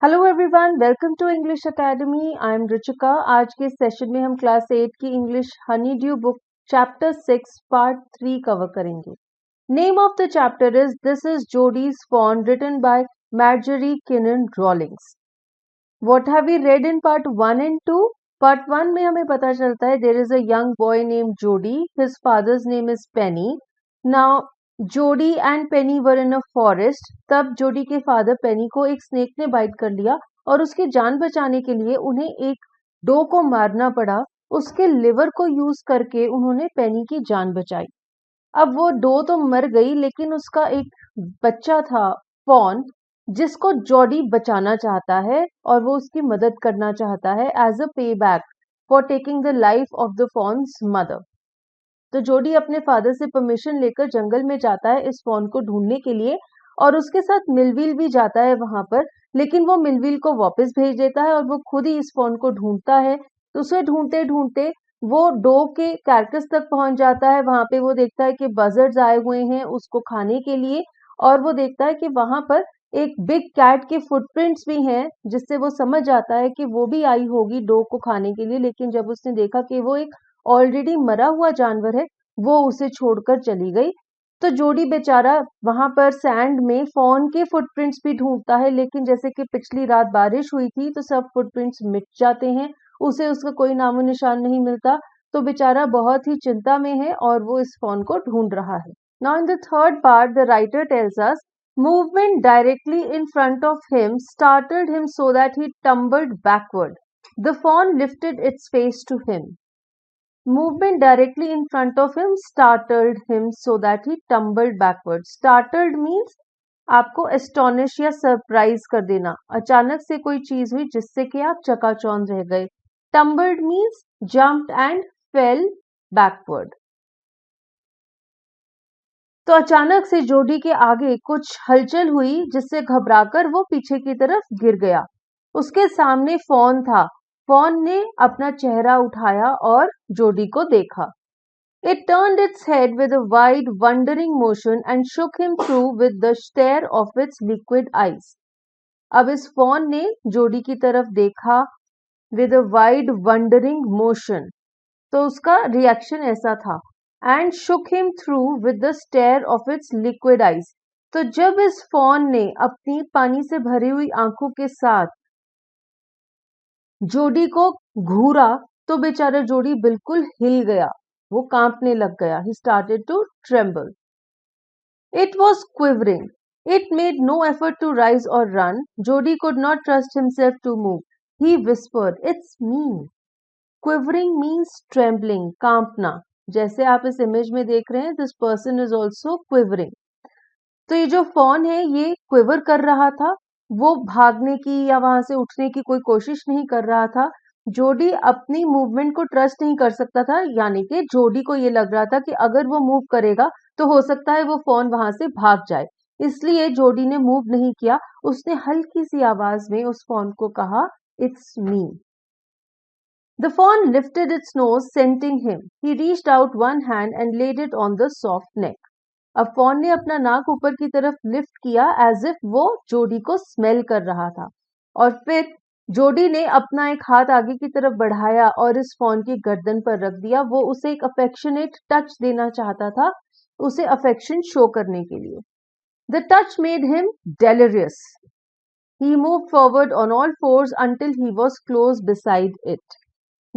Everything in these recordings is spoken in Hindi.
Hello everyone, welcome to English academy. I am Ruchika. आज के सेशन में हम क्लास 8 की English honeydew book chapter 6 part 3 cover करेंगे। Name of the chapter is this is Jody's fawn, written by Marjorie Kinnan Rawlings. What have we read in part 1 and 2? Part 1 में हमें पता चलता है there is a young boy name Jody, his father's name is Penny. Now जोडी and Penney were in a forest. तब जोडी के फादर पेनी को एक स्नेक ने बाइट कर लिया और उसकी जान बचाने के लिए उन्हें एक डो को मारना पड़ा। उसके लिवर को यूज करके उन्होंने पेनी की जान बचाई। अब वो डो तो मर गई, लेकिन उसका एक बच्चा था फॉन, जिसको जॉडी बचाना चाहता है और वो उसकी मदद करना चाहता है एज अ पे back for taking the life of the fawns mother. तो जोडी अपने फादर से परमिशन लेकर जंगल में जाता है इस फॉन को ढूंढने के लिए, और उसके साथ मिलविल भी जाता है वहां पर, लेकिन वो मिलविल को वापस भेज देता है और वो खुद ही इस फॉन को ढूंढता है। तो उसे ढूंढते ढूंढते वो डो के कैरकस तक पहुंच जाता है। वहां पे वो देखता है कि बजर्ड्स आए हुए हैं उसको खाने के लिए, और वो देखता है कि वहां पर एक बिग कैट के फुटप्रिंट्स भी हैं, जिससे वो समझ जाता है कि वो भी आई होगी डो को खाने के लिए। लेकिन जब उसने देखा कि वो एक ऑलरेडी मरा हुआ जानवर है, वो उसे छोड़कर चली गई। तो जोडी बेचारा वहां पर सैंड में फॉन के फुटप्रिंट्स भी ढूंढता है, लेकिन जैसे कि पिछली रात बारिश हुई थी तो सब फुटप्रिंट्स मिट जाते हैं, उसे उसका कोई नामो निशान नहीं मिलता। तो बेचारा बहुत ही चिंता में है और वो इस फॉन को ढूंढ रहा है। Now in the third part the writer tells us movement directly in front of him startled him so that he tumbled backward. The fawn lifted its face to him. Movement directly in front of him startled him so that he tumbled backward. Startled means आपको एस्टोनिश या सरप्राइज कर देना, अचानक से कोई चीज हुई जिससे कि आप चकाचौंध रह गए। Tumbled means jumped and fail backward. तो अचानक से जोडी के आगे कुछ हलचल हुई जिससे घबराकर वो पीछे की तरफ गिर गया। उसके सामने फॉन था। फॉन ने अपना चेहरा उठाया और जोडी को देखा। It turned its head with a wide, wondering motion and shook him through with the stare of its liquid eyes. अब इस फॉन ने जोडी की तरफ देखा with a wide, wondering motion. तो उसका रिएक्शन ऐसा था, and shook him through with the stare of its liquid eyes. तो जब इस फॉन ने अपनी पानी से भरी हुई आंखों के साथ जोडी को घूरा, तो बेचारा जोडी बिल्कुल हिल गया, वो कांपने लग गया। He started to tremble. It was quivering. It made no effort to rise or run. Jody could not trust himself to move. He whispered, "It's me." Quivering means trembling, कांपना। जैसे आप इस इमेज में देख रहे हैं, this person is also quivering. तो ये जो फॉन है ये क्विवर कर रहा था, वो भागने की या वहां से उठने की कोई कोशिश नहीं कर रहा था। जोडी अपनी मूवमेंट को ट्रस्ट नहीं कर सकता था, यानी कि जोडी को ये लग रहा था कि अगर वो मूव करेगा तो हो सकता है वो फॉन वहां से भाग जाए। इसलिए जोडी ने मूव नहीं किया। उसने हल्की सी आवाज में उस फॉन को कहा, "it's me." The fawn lifted its nose, scenting him. He reached out one hand and laid it on the soft neck. अब फॉन ने अपना नाक ऊपर की तरफ लिफ्ट किया एज इफ वो जोडी को स्मेल कर रहा था, और फिर जोडी ने अपना एक हाथ आगे की तरफ बढ़ाया और इस फॉन की गर्दन पर रख दिया। वो उसे एक अफेक्शनेट टच देना चाहता था, उसे अफेक्शन शो करने के लिए। The touch made him delirious. He moved forward on all fours until he was close beside it.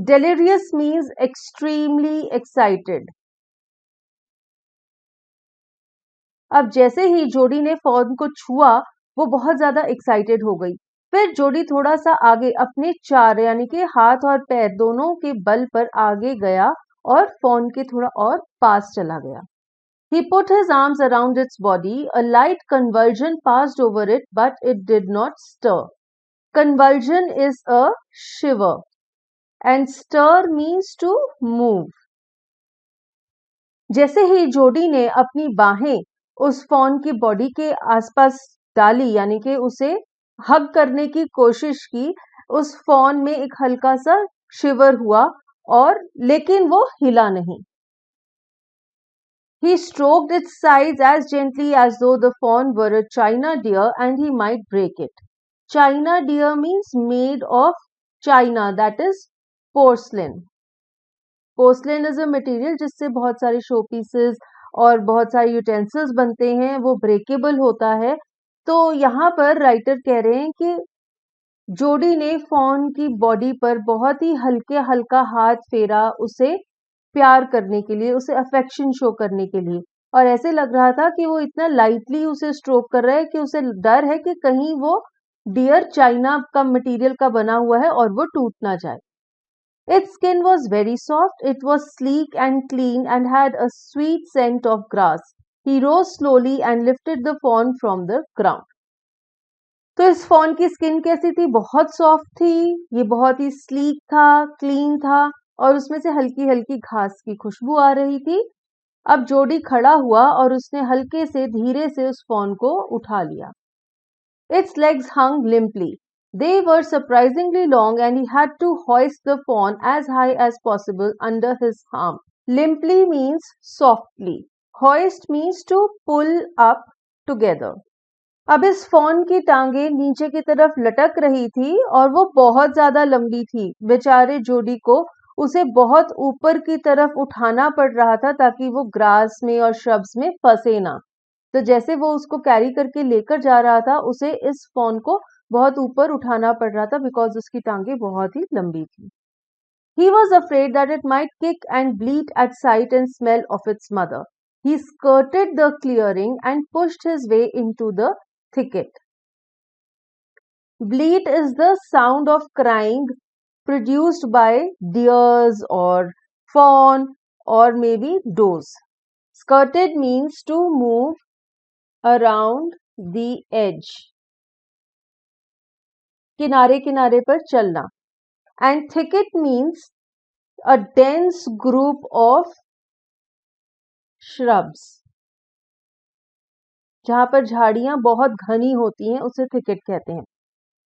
Delirious means extremely excited. अब जैसे ही जोडी ने फॉन को छुआ, वो बहुत ज्यादा एक्साइटेड हो गई। फिर जोडी थोड़ा सा आगे अपने चार यानी कि हाथ और पैर दोनों के बल पर आगे गया और फॉन के थोड़ा और पास चला गया। He put his arms around its body. A light convulsion passed over it, but it did not stir. Convulsion is a shiver, and stir means to move. जैसे ही जोडी ने अपनी बाहें उस फॉन की बॉडी के आसपास डाली, यानी कि उसे हग करने की कोशिश की, उस फॉन में एक हल्का सा शिवर हुआ, और लेकिन वो हिला नहीं। He stroked its sides as gently as though the fawn were a china deer and he might break it. China dear means made of china, that is porcelain. Porcelain is a material जिससे बहुत सारे शो पीसेस और बहुत सारे यूटेंसिल्स बनते हैं, वो ब्रेकेबल होता है. तो यहाँ पर राइटर कह रहे हैं कि जोडी ने फॉन की बॉडी पर बहुत ही हल्के हल्का हाथ फेरा, उसे प्यार करने के लिए, उसे अफेक्शन शो करने के लिए. और ऐसे लग रहा था कि वो इतना लाइटली उसे स्ट्रोक कर रहा है कि उसे डर है कि कहीं वो डियर चाइना का मटेरियल का बना हुआ है और वो टूट ना जाए. Its skin was very soft, it was sleek and clean and had a sweet scent of grass. He rose slowly and lifted the fawn from the ground. तो इस फॉन की स्किन कैसी थी? बहुत सॉफ्ट थी, ये बहुत ही स्लीक था, क्लीन था और उसमें से हल्की हल्की घास की खुशबू आ रही थी. अब जोडी खड़ा हुआ और उसने हल्के से धीरे से उस फॉन को उठा लिया. Its legs hung limply. They were surprisingly long and he had to hoist the fawn as high as possible under his arm. Limply means softly. Hoist means to pull up together. अब इस फॉन की टांगे नीचे की तरफ लटक रही थी और वो बहुत ज्यादा लंबी थी. बेचारे जोडी को उसे बहुत ऊपर की तरफ उठाना पड़ रहा था ताकि वो ग्रास में और श्रब्स में फंसे ना. तो जैसे वो उसको कैरी करके लेकर जा रहा था, उसे इस फॉन को बहुत ऊपर उठाना पड़ रहा था बिकॉज उसकी टांगे बहुत ही लंबी थी. He was afraid that it might kick and bleat at sight and smell of its mother. He skirted the clearing and pushed his way into the thicket. Bleat is the sound of crying produced by deers or fawn or maybe does. Skirted means to move around the edge. किनारे किनारे पर चलना. And thicket means a dense group of shrubs. जहां पर झाड़ियां बहुत घनी होती हैं उसे thicket कहते हैं.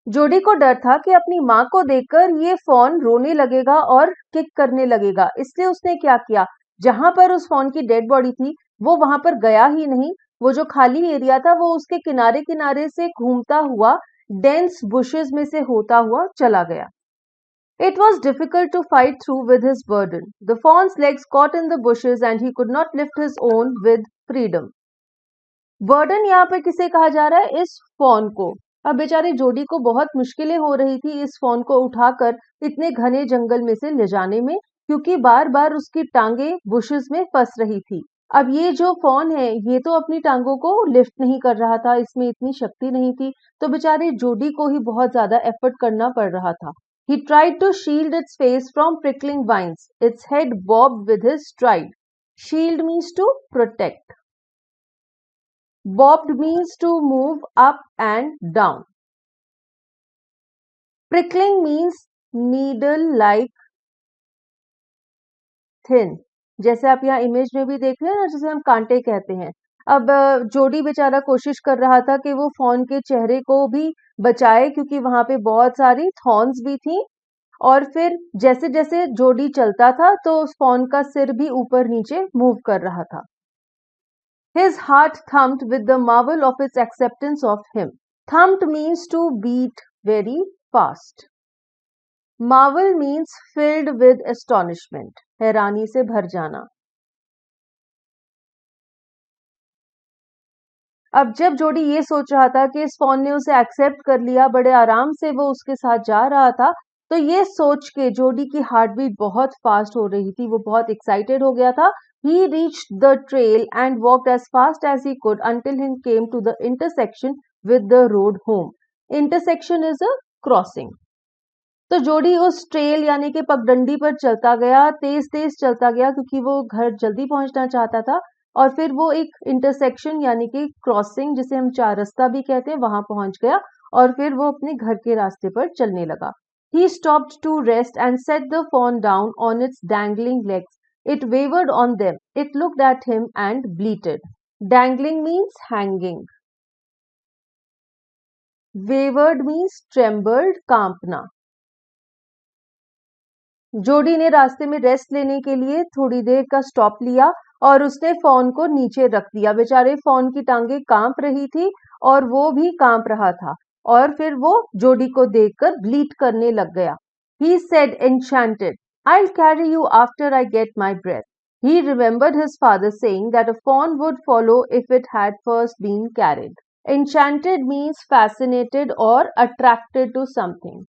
जोडी को डर था कि अपनी मां को देखकर ये फॉन रोने लगेगा और किक करने लगेगा, इसलिए उसने क्या किया, जहां पर उस फॉन की डेड बॉडी थी वो वहां पर गया ही नहीं. वो जो खाली एरिया था वो उसके किनारे किनारे से घूमता हुआ डेंस बुशेस में से होता हुआ चला गया. It was difficult to fight through with his burden. The fawn's legs caught in the bushes and he could not lift his own with freedom. Burden यहाँ पे किसे कहा जा रहा है? इस फॉन को. अब बेचारे जोडी को बहुत मुश्किलें हो रही थी इस फॉन को उठाकर इतने घने जंगल में से ले जाने में, क्योंकि बार बार उसकी टांगे बुशेस में फंस रही थी. अब ये जो फॉन है ये तो अपनी टांगों को लिफ्ट नहीं कर रहा था, इसमें इतनी शक्ति नहीं थी, तो बेचारे जोडी को ही बहुत ज्यादा एफर्ट करना पड़ रहा था. He tried to shield its face from prickling vines. Its head bobbed with his stride. Shield means to protect. Bobbed means to move up and down. Prickling means needle-like thin. जैसे आप यहाँ इमेज में भी देख रहे हैं ना, जिसे हम कांटे कहते हैं. अब जोडी बेचारा कोशिश कर रहा था कि वो फॉन के चेहरे को भी बचाए क्योंकि वहां पे बहुत सारी थॉर्न्स भी थी. और फिर जैसे जैसे जोडी चलता था तो उस फॉन का सिर भी ऊपर नीचे मूव कर रहा था. His heart thumped with the marvel of its acceptance of him. Thumped means to beat very fast. Marvel means filled with astonishment. हैरानी से भर जाना. अब जब जोडी ये सोच रहा था कि इस फॉन ने उसे एक्सेप्ट कर लिया, बड़े आराम से वो उसके साथ जा रहा था, तो ये सोच के जोडी की हार्ट बीट बहुत फास्ट हो रही थी. वो बहुत एक्साइटेड हो गया था. He reached the trail and walked as fast as he could until he came to the intersection with the road home. Intersection is a crossing. तो जोडी उस ट्रेल यानी कि पगडंडी पर चलता गया, तेज तेज चलता गया क्योंकि वो घर जल्दी पहुंचना चाहता था. और फिर वो एक इंटरसेक्शन यानी कि क्रॉसिंग, जिसे हम चार रास्ता भी कहते हैं, वहां पहुंच गया और फिर वो अपने घर के रास्ते पर चलने लगा. He stopped to rest and set the fawn down on its dangling legs. It wavered on them. It looked at him and bleated. Dangling means hanging. Wavered means trembled, कांपना. जोडी ने रास्ते में रेस्ट लेने के लिए थोड़ी देर का स्टॉप लिया और उसने फॉन को नीचे रख दिया. बेचारे फॉन की टांगे कांप रही थी और वो भी कांप रहा था. और फिर वो जोडी को देखकर ब्लीट करने लग गया. He said enchanted, I'll carry you after I get my breath. He remembered his father saying that a fawn would follow if it had first been carried. Enchanted means fascinated or attracted to something.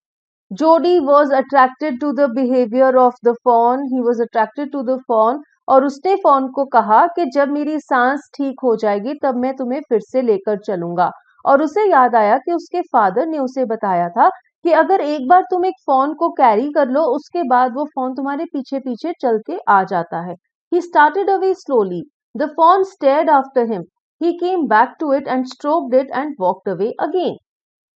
Jody was attracted to the behavior of the fawn. He was attracted to the fawn. और उसने फॉन को कहा कि जब मेरी सांस ठीक हो जाएगी तब मैं तुम्हें फिर से लेकर चलूंगा. और उसे याद आया कि उसके फादर ने उसे बताया था कि अगर एक बार तुम एक फॉन को कैरी कर लो उसके बाद वो फॉन तुम्हारे पीछे पीछे चल के आ जाता है. He started away slowly. The fawn stared after him. He came back to it and stroked it and walked away again.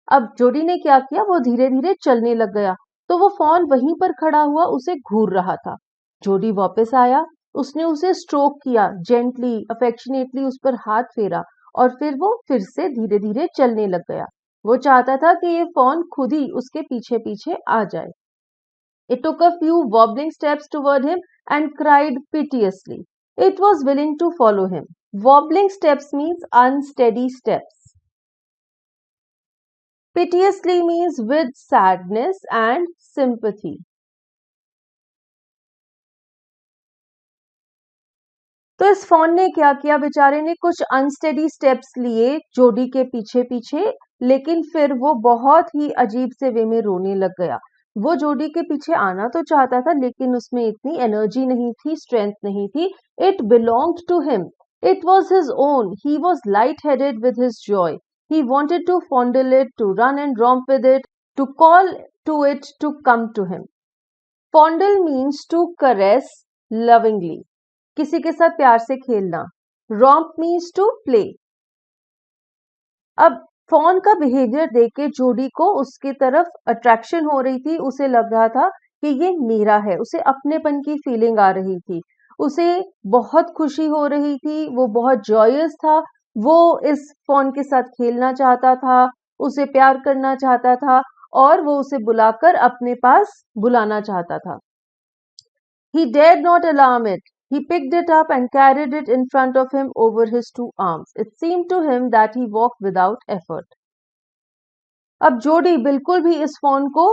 अब जोडी ने क्या किया, वो धीरे धीरे चलने लग गया तो वो फॉन वहीं पर खड़ा हुआ उसे घूर रहा था. जोडी वापस आया, उसने उसे स्ट्रोक किया, जेंटली अफेक्शनेटली उस पर हाथ फेरा और फिर वो फिर से धीरे धीरे चलने लग गया. वो चाहता था कि ये फॉन खुद ही उसके पीछे पीछे आ जाए. It took a few wobbling steps toward him and cried piteously. It was willing to follow him. Wobbling steps means unsteady steps. Piteously means with sadness and sympathy. तो इस फॉन ने क्या किया, बेचारे ने कुछ अनस्टेडी स्टेप्स लिए जोडी के पीछे पीछे, लेकिन फिर वो बहुत ही अजीब से वे में रोने लग गया. वो जोडी के पीछे आना तो चाहता था लेकिन उसमें इतनी एनर्जी नहीं थी, स्ट्रेंथ नहीं थी. It belonged to him. It was his own. He was light headed with his joy. He wanted to fondle it, to run and romp with it, to call to it to come to him. Fondle means to caress lovingly. किसी के साथ प्यार से खेलना. Romp means to play. अब फॉन का बिहेवियर देख के जोडी को उसकी तरफ अट्रैक्शन हो रही थी. उसे लग रहा था कि ये मेरा है. उसे अपनेपन की फीलिंग आ रही थी. उसे बहुत खुशी हो रही थी. वो बहुत जॉयस था. वो इस फॉन के साथ खेलना चाहता था, उसे प्यार करना चाहता था और वो उसे बुलाकर अपने पास बुलाना चाहता था. He dared not alarm it. He picked it up and carried it in front of him over his two arms. It seemed to him that he walked without effort. अब जोडी बिल्कुल भी इस फॉन को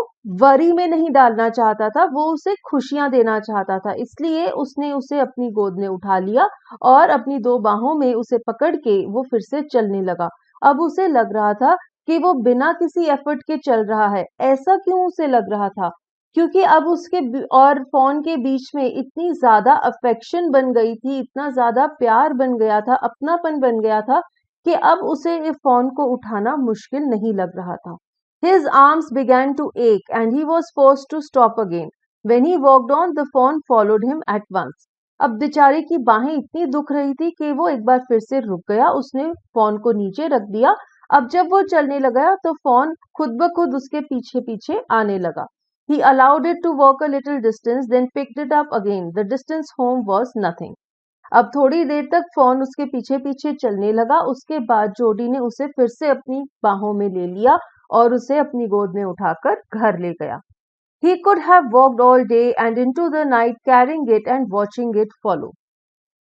वरी में नहीं डालना चाहता था. वो उसे खुशियां देना चाहता था. इसलिए उसने उसे अपनी गोद में उठा लिया और अपनी दो बाहों में उसे पकड़ के वो फिर से चलने लगा. अब उसे लग रहा था कि वो बिना किसी एफर्ट के चल रहा है. ऐसा क्यों उसे लग रहा था? क्योंकि अब उसके और फॉन के बीच में इतनी ज्यादा अफेक्शन बन गई थी, इतना ज्यादा प्यार बन गया था, अपनापन बन गया था कि अब उसे इस फॉन को उठाना मुश्किल नहीं लग रहा था. His arms began to ache and he was forced to stop again. When he walked on, the fawn followed him at once. अब बेचारे की बाहें इतनी दुख रही थी कि वो एक बार फिर से रुक गया. उसने फॉन को नीचे रख दिया. अब जब वो चलने लगा तो फॉन खुद ब खुद उसके पीछे पीछे आने लगा. He allowed it to walk a little distance, then picked it up again. The distance home was nothing. अब थोड़ी देर तक फॉन उसके पीछे पीछे चलने लगा. उसके बाद जोडी ने उसे फिर से अपनी बाहों में ले लिया और उसे अपनी गोद में उठाकर घर ले गया. He could have walked all day and into the night carrying it and watching it follow.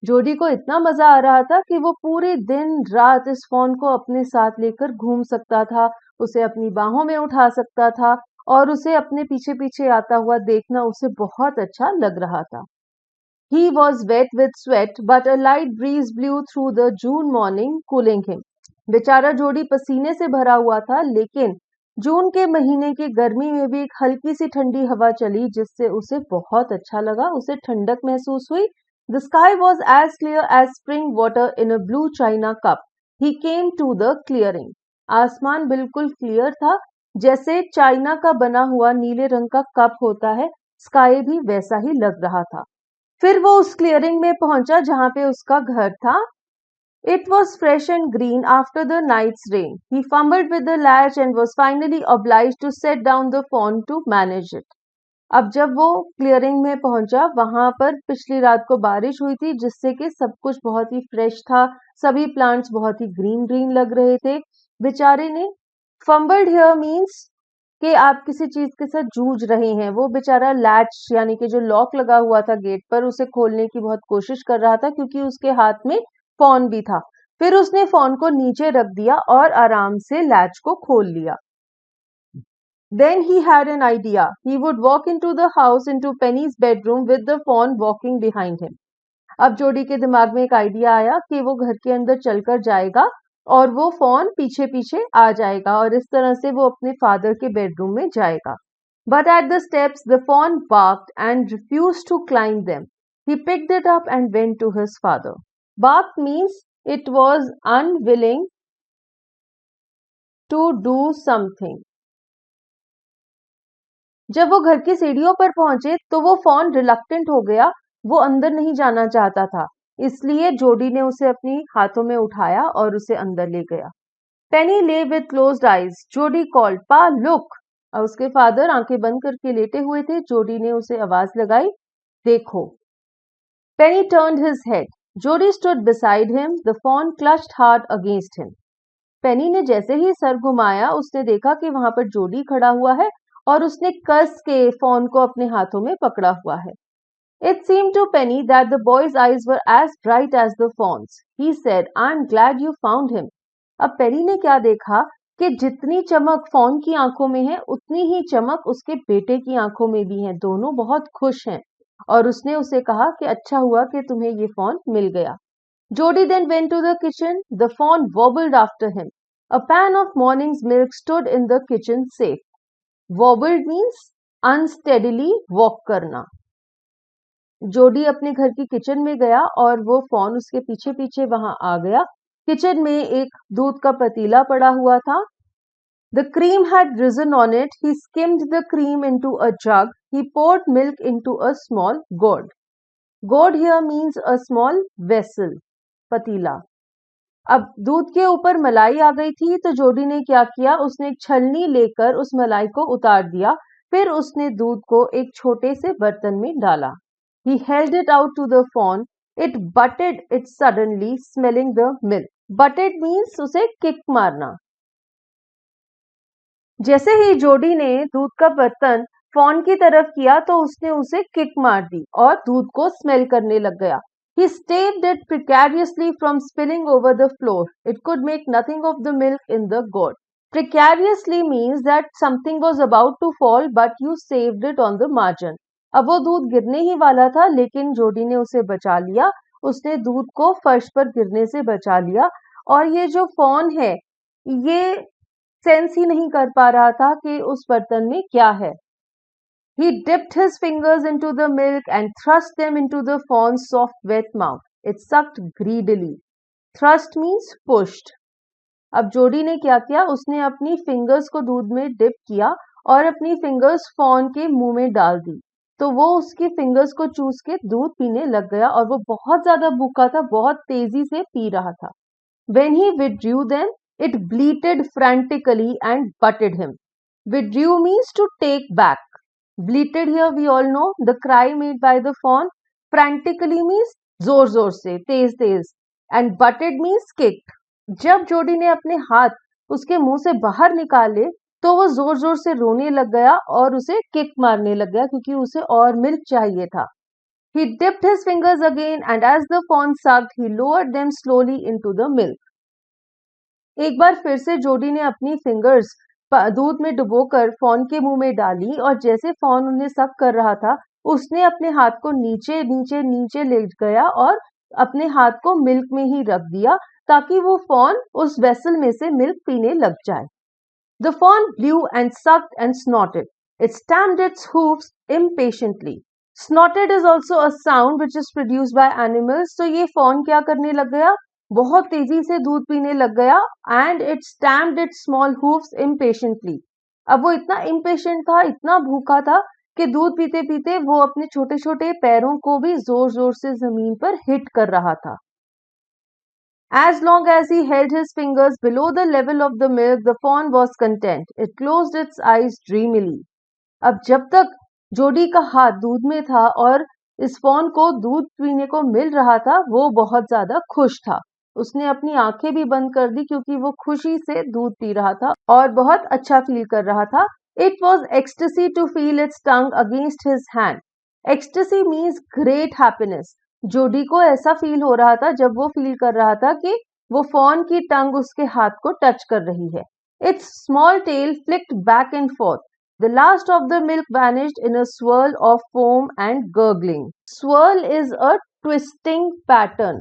जोडी को इतना मजा आ रहा था कि वो पूरे दिन रात इस फॉन को अपने साथ लेकर घूम सकता था, उसे अपनी बाहों में उठा सकता था और उसे अपने पीछे पीछे आता हुआ देखना उसे बहुत अच्छा लग रहा था. He was wet with sweat, but a light breeze blew through the June morning, cooling him. बेचारा जोडी पसीने से भरा हुआ था, लेकिन जून के महीने की गर्मी में भी एक हल्की सी ठंडी हवा चली जिससे उसे बहुत अच्छा लगा. उसे ठंडक महसूस हुई. The sky was as clear as spring water in a blue china cup. He came to the clearing. आसमान बिल्कुल क्लियर था, जैसे चाइना का बना हुआ नीले रंग का कप होता है. स्काई भी वैसा ही लग रहा था. फिर वो उस क्लियरिंग में पहुंचा जहां पे उसका घर था. It was fresh and green after the night's rain. He fumbled with the latch and was finally obliged to set down the fawn to manage it. अब जब वो क्लियरिंग में पहुंचा, वहां पर पिछली रात को बारिश हुई थी जिससे कि सब कुछ बहुत ही फ्रेश था. सभी प्लांट्स बहुत ही ग्रीन ग्रीन लग रहे थे. बेचारे ने फम्बल्ड हियर मीन्स कि आप किसी चीज के साथ जूझ रहे हैं. वो बेचारा लैच यानी कि जो लॉक लगा हुआ था गेट पर, उसे खोलने की बहुत कोशिश कर रहा था क्योंकि उसके हाथ में फॉन भी था. फिर उसने फॉन को नीचे रख दिया और आराम से लैच को खोल लिया. Then he had an idea. He would walk into the house, into Penny's bedroom with the fawn walking behind him. अब जोडी के दिमाग में एक आइडिया आया कि वो घर के अंदर चलकर जाएगा और वो फॉन पीछे पीछे आ जाएगा और इस तरह से वो अपने फादर के बेडरूम में जाएगा. But at the steps, the fawn barked and refused to climb them. He picked it up and went to his father. Barked means it was unwilling to do something. जब वो घर की सीढ़ियों पर पहुंचे तो वो फॉन रिलक्टेंट हो गया. वो अंदर नहीं जाना चाहता था, इसलिए जोडी ने उसे अपनी हाथों में उठाया और उसे अंदर ले गया. पेनी ले विथ क्लोज्ड आईज. जोडी कॉल्ड, पा लुक. और उसके फादर आंखें बंद करके लेटे हुए थे. जोडी ने उसे आवाज लगाई, देखो. Penny turned his head. Jody stood beside him. The fawn clutched hard against him. Penny ने जैसे ही सर घुमाया उसने देखा कि वहां पर जोडी खड़ा हुआ है और उसने कस के फॉन को अपने हाथों में पकड़ा हुआ है. It seemed to Penny that the boy's eyes were as bright as the fawn's. He said, "I'm glad you found him." अब पेनी ने क्या देखा कि जितनी चमक फॉन की आंखों में है उतनी ही चमक उसके बेटे की आंखों में भी है. दोनों बहुत खुश हैं और उसने उसे कहा कि अच्छा हुआ कि तुम्हें ये फॉन मिल गया. Jody then went to the kitchen. The fawn wobbled after him. A pan of morning's milk stood in the kitchen safe. Wobbled means unsteadily walk करना. जोडी अपने घर की किचन में गया और वो फॉन उसके पीछे पीछे वहां आ गया. किचन में एक दूध का पतीला पड़ा हुआ था. The cream had risen on it. He skimmed the cream into a jug. He poured milk into a small gourd. Gourd here means a small vessel, पतीला. अब दूध के ऊपर मलाई आ गई थी तो जोडी ने क्या किया, उसने एक छलनी लेकर उस मलाई को उतार दिया. फिर उसने दूध को एक छोटे से बर्तन में डाला. He held it out to the fawn. It butted it suddenly, smelling the milk. Butted means उसे किक मारना. जैसे ही जोडी ने दूध का बर्तन फॉन की तरफ किया तो उसने उसे किक मार दी और दूध को स्मेल करने लग गया. He staved it precariously from spilling over the floor. It could make nothing of the milk in the gourd. Precariously means that something was about to fall but you saved it on the margin. अब वो दूध गिरने ही वाला था लेकिन जोडी ने उसे बचा लिया. उसने दूध को फर्श पर गिरने से बचा लिया. और ये जो फॉन है ये सेंस ही नहीं कर पा रहा था कि उस बर्तन में क्या है. He dipped his fingers into the milk and thrust them into the fawn's soft wet mouth. It sucked greedily. Thrust means pushed. अब जोडी ने क्या किया, उसने अपनी फिंगर्स को दूध में डिप किया और अपनी फिंगर्स फॉन के मुंह में डाल दी. तो वो उसकी फिंगर्स को चूस के दूध पीने लग गया और वो बहुत ज्यादा भूखा था, बहुत तेजी से पी रहा था. When he withdrew them, it bleated frantically and butted him. Withdrew means to take back. Bleated here we all know the cry made by the fawn. Frantically means जोर जोर से, तेज तेज. And butted means kicked. जब जोडी ने अपने हाथ उसके मुंह से बाहर निकाले तो वो जोर जोर से रोने लग गया और उसे किक मारने लग गया क्योंकि उसे और मिल्क चाहिए था. He dipped his fingers again and as the fawn sucked, he lowered them slowly into the milk. एक बार फिर से जोडी ने अपनी फिंगर्स दूध में डुबोकर फॉन के मुंह में डाली और जैसे फॉन उन्हें सक कर रहा था उसने अपने हाथ को नीचे नीचे नीचे ले गया और अपने हाथ को मिल्क में ही रख दिया ताकि वो फॉन उस वेसल में से मिल्क पीने लग जाए. The fawn blew and sucked and snorted. It stamped its hoofs impatiently. Snorted is also a sound which is produced by animals. तो ये fawn क्या करने लग गया, बहुत तेजी से दूध पीने लग गया. And it stamped its small hoofs impatiently. अब वो इतना impatient था, इतना भूखा था कि दूध पीते पीते वो अपने छोटे छोटे पैरों को भी जोर जोर से जमीन पर हिट कर रहा था. As long as he held his fingers below the level of the milk, the fawn was content. It closed its eyes dreamily. अब जब तक जोडी का हाथ दूध में था और इस फॉन को दूध पीने को मिल रहा था वो बहुत ज्यादा खुश था. उसने अपनी आंखें भी बंद कर दी क्योंकि वो खुशी से दूध पी रहा था और बहुत अच्छा फील कर रहा था. It was ecstasy to feel its tongue against his hand. Ecstasy means great happiness. जोडी को ऐसा फील हो रहा था जब वो फील कर रहा था कि वो फॉन की टंग उसके हाथ को टच कर रही है. Its small tail flicked back and forth. The last of the milk vanished in a swirl of foam and gurgling. Swirl is a twisting pattern.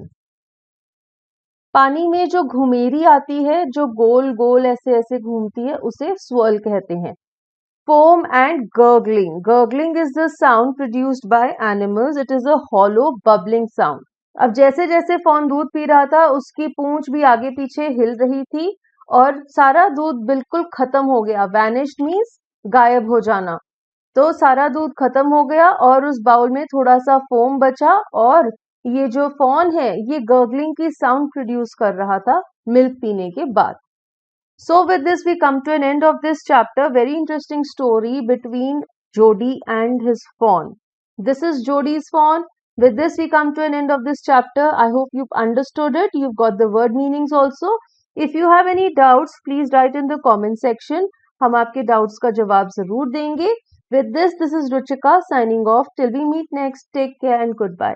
पानी में जो घुमेरी आती है, जो गोल गोल ऐसे ऐसे घूमती है, उसे swirl कहते हैं. Foam and gurgling. Gurgling is the sound produced by animals. It is a hollow bubbling sound. अब जैसे जैसे फॉन दूध पी रहा था, उसकी पूंछ भी आगे पीछे हिल रही थी और सारा दूध बिल्कुल खत्म हो गया. Vanished means गायब हो जाना. तो सारा दूध खत्म हो गया और उस बाउल में थोड़ा सा फोम बचा और ये जो फॉन है ये गर्गलिंग की साउंड प्रोड्यूस कर रहा था मिल्क पीने के बाद. So with this we come to an end of this chapter. Very interesting story between Jody and his fawn. This is Jody's fawn. With this we come to an end of this chapter. I hope you've understood it. You've got the word meanings also. If you have any doubts, please write in the comment section. हम आपके doubts का जवाब जरूर देंगे. With this is Ruchika signing off. Till we meet next. Take care and goodbye.